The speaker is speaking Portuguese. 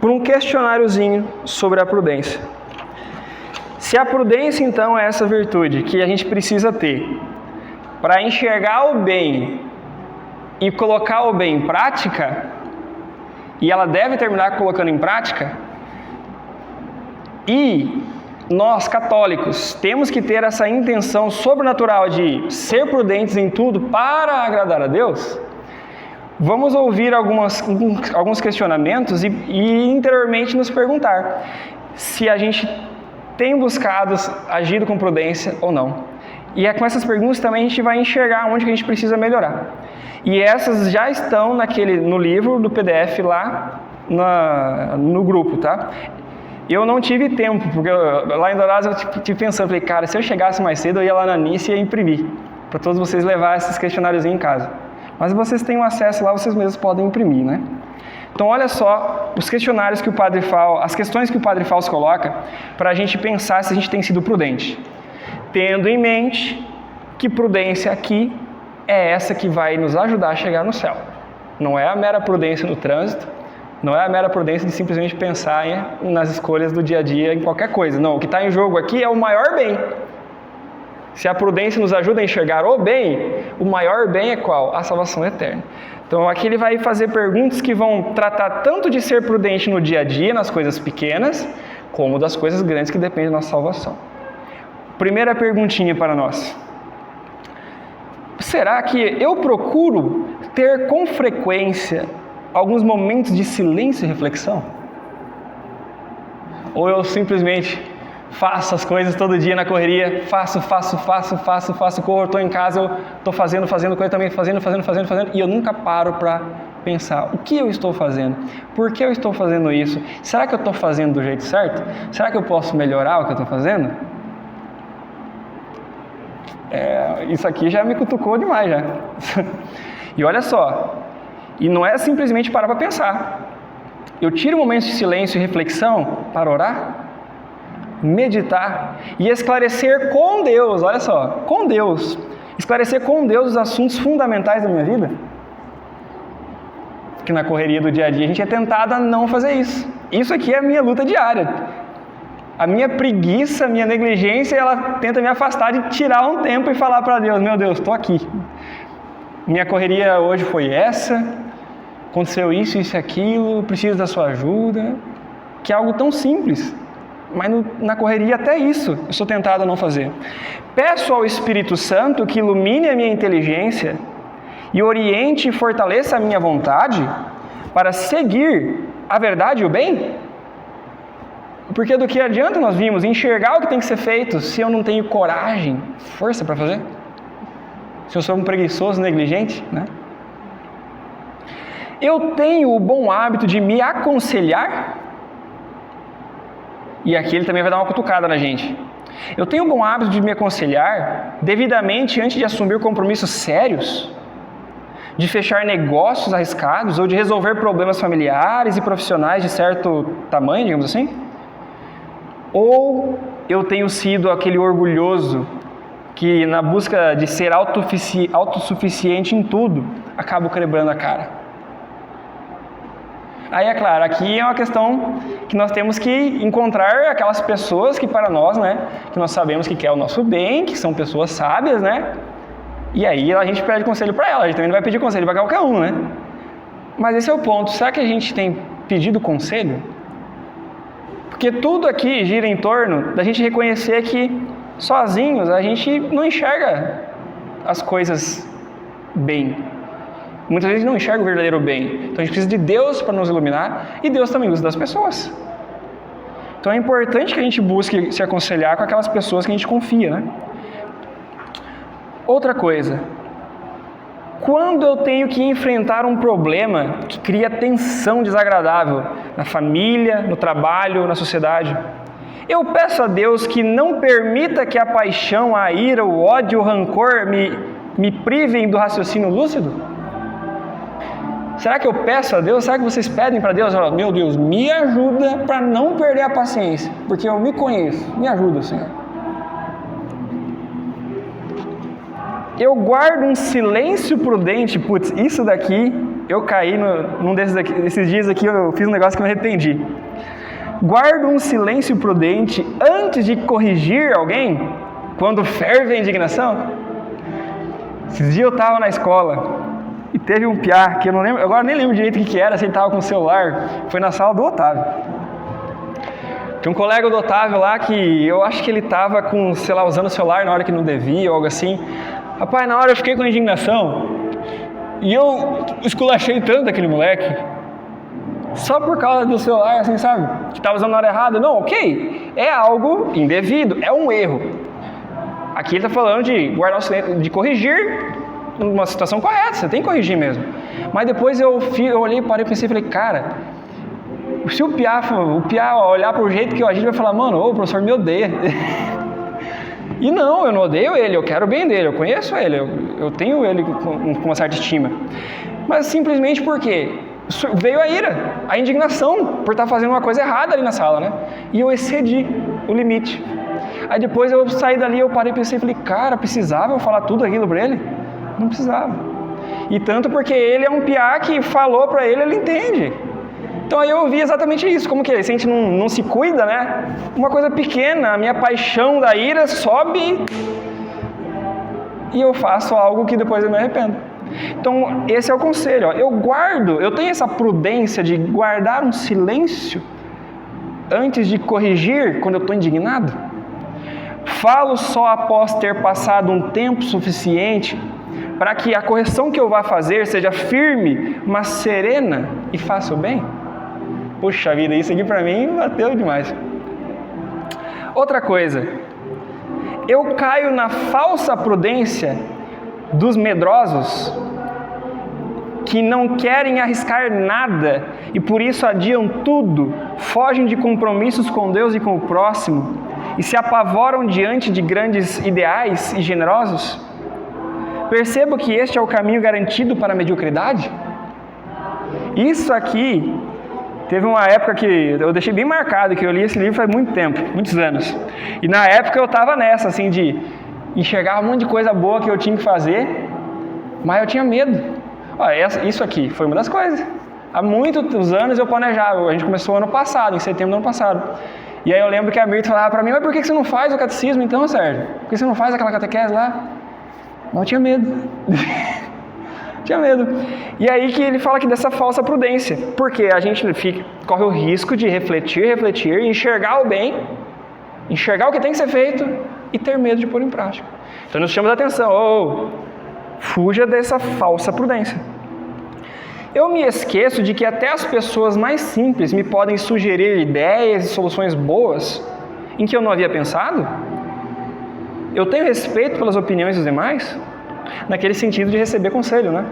por um questionáriozinho sobre a prudência. Se a prudência, então, é essa virtude que a gente precisa ter para enxergar o bem e colocar o bem em prática, e ela deve terminar colocando em prática, e nós, católicos, temos que ter essa intenção sobrenatural de ser prudentes em tudo para agradar a Deus, vamos ouvir alguns questionamentos e interiormente nos perguntar se a gente tem buscado, agido com prudência ou não. E é com essas perguntas também a gente vai enxergar onde que a gente precisa melhorar. E essas já estão no livro do PDF lá no grupo, tá? Eu não tive tempo, porque lá em Dourados eu tive pensando, falei, cara, se eu chegasse mais cedo eu ia lá na Nice e ia imprimir, para todos vocês levar esses questionários em casa. Mas vocês têm um acesso lá, vocês mesmos podem imprimir, né? Então olha só os questionários que o Padre Fausto, as questões que o Padre Fausto coloca para a gente pensar se a gente tem sido prudente. Tendo em mente que prudência aqui é essa que vai nos ajudar a chegar no céu. Não é a mera prudência no trânsito, não é a mera prudência de simplesmente pensar nas escolhas do dia a dia, em qualquer coisa. Não, o que está em jogo aqui é o maior bem. Se a prudência nos ajuda a enxergar o bem, o maior bem é qual? A salvação eterna. Então aqui ele vai fazer perguntas que vão tratar tanto de ser prudente no dia a dia, nas coisas pequenas, como das coisas grandes que dependem da nossa salvação. Primeira perguntinha para nós. Será que eu procuro ter com frequência alguns momentos de silêncio e reflexão? Ou eu simplesmente faço as coisas todo dia na correria, faço, corro, estou em casa, eu estou fazendo coisa também, fazendo, e eu nunca paro para pensar, o que eu estou fazendo? Por que eu estou fazendo isso? Será que eu estou fazendo do jeito certo? Será que eu posso melhorar o que eu estou fazendo? Isso aqui já me cutucou demais já. E olha só, e não é simplesmente parar para pensar. Eu tiro momentos de silêncio e reflexão para orar, meditar e esclarecer com Deus, olha só, com Deus, esclarecer com Deus os assuntos fundamentais da minha vida. Que na correria do dia a dia a gente é tentado a não fazer isso. Isso aqui é a minha luta diária. A minha preguiça, a minha negligência, ela tenta me afastar de tirar um tempo e falar para Deus, meu Deus, estou aqui. Minha correria hoje foi essa, aconteceu isso e aquilo, preciso da sua ajuda, que é algo tão simples, mas na correria até isso eu sou tentado a não fazer. Peço ao Espírito Santo que ilumine a minha inteligência e oriente e fortaleça a minha vontade para seguir a verdade e o bem. Porque do que adianta nós vimos enxergar o que tem que ser feito se eu não tenho coragem, força para fazer? Se eu sou um preguiçoso, negligente, né? Eu tenho o bom hábito de me aconselhar? E aqui ele também vai dar uma cutucada na gente. Eu tenho o bom hábito de me aconselhar devidamente antes de assumir compromissos sérios? De fechar negócios arriscados ou de resolver problemas familiares e profissionais de certo tamanho, digamos assim? Ou eu tenho sido aquele orgulhoso que na busca de ser autossuficiente em tudo, acabo quebrando a cara? Aí é claro, aqui é uma questão que nós temos que encontrar aquelas pessoas que para nós, né, que nós sabemos que quer o nosso bem, que são pessoas sábias, né? E aí a gente pede conselho para elas, a gente também não vai pedir conselho para qualquer um, né? Mas esse é o ponto, será que a gente tem pedido conselho? Porque tudo aqui gira em torno da gente reconhecer que sozinhos a gente não enxerga as coisas bem. Muitas vezes não enxerga o verdadeiro bem. Então a gente precisa de Deus para nos iluminar e Deus também usa das pessoas. Então é importante que a gente busque se aconselhar com aquelas pessoas que a gente confia, né? Outra coisa, quando eu tenho que enfrentar um problema que cria tensão desagradável na família, no trabalho, na sociedade, eu peço a Deus que não permita que a paixão, a ira, o ódio, o rancor me privem do raciocínio lúcido? Será que eu peço a Deus? Será que vocês pedem para Deus? Meu Deus, me ajuda para não perder a paciência, porque eu me conheço. Me ajuda, Senhor. Eu guardo um silêncio prudente, isso daqui eu caí nesses dias aqui, eu fiz um negócio que eu me arrependi. Guardo um silêncio prudente antes de corrigir alguém quando ferve a indignação. Esses dias eu estava na escola e teve um piá que eu não lembro, agora nem lembro direito o que era, se ele estava com o celular, foi na sala do Otávio. Tinha um colega do Otávio lá que eu acho que ele estava com, sei lá, usando o celular na hora que não devia ou algo assim. Rapaz, na hora eu fiquei com indignação e eu esculachei tanto aquele moleque só por causa do celular, assim, sabe? Que estava usando na hora errada. Não, ok, é algo indevido, é um erro. Aqui ele está falando de guardar o silêncio, de corrigir uma situação correta, você tem que corrigir mesmo. Mas depois eu olhei, parei, pensei e falei, cara, se o piá olhar pro jeito que eu agir, vai falar, mano, o professor me odeia. E não, eu não odeio ele, eu quero o bem dele, eu conheço ele, eu tenho ele com uma certa estima. Mas simplesmente porque veio a ira, a indignação por estar fazendo uma coisa errada ali na sala, né? E eu excedi o limite. Aí depois eu saí dali, eu parei e pensei, falei, cara, precisava eu falar tudo aquilo pra ele? Não precisava. E tanto porque ele é um piá que falou pra ele, ele entende. Então aí eu vi exatamente isso, como que se a gente não se cuida, né? Uma coisa pequena, a minha paixão da ira sobe e eu faço algo que depois eu me arrependo. Então esse é o conselho, ó. Eu tenho essa prudência de guardar um silêncio antes de corrigir quando eu estou indignado. Falo só após ter passado um tempo suficiente para que a correção que eu vá fazer seja firme, mas serena e faça o bem. Puxa vida, isso aqui para mim bateu demais. Outra coisa, eu caio na falsa prudência dos medrosos que não querem arriscar nada e por isso adiam tudo, fogem de compromissos com Deus e com o próximo e se apavoram diante de grandes ideais e generosos. Percebo que este é o caminho garantido para a mediocridade. Isso aqui teve uma época que eu deixei bem marcado, que eu li esse livro faz muito tempo, muitos anos. E na época eu estava nessa, assim, de enxergar um monte de coisa boa que eu tinha que fazer, mas eu tinha medo. Isso aqui foi uma das coisas. Há muitos anos eu planejava, a gente começou ano passado, em setembro do ano passado. E aí eu lembro que a Mirta falava para mim, mas por que você não faz o catecismo então, Sérgio? Por que você não faz aquela catequese lá? Mas eu tinha medo. Tinha medo. E aí que ele fala que dessa falsa prudência, porque a gente corre o risco de refletir, enxergar o bem, enxergar o que tem que ser feito e ter medo de pôr em prática. Então nós chamamos a atenção, fuja dessa falsa prudência. Eu me esqueço de que até as pessoas mais simples me podem sugerir ideias e soluções boas em que eu não havia pensado. Eu tenho respeito pelas opiniões dos demais, naquele sentido de receber conselho, né?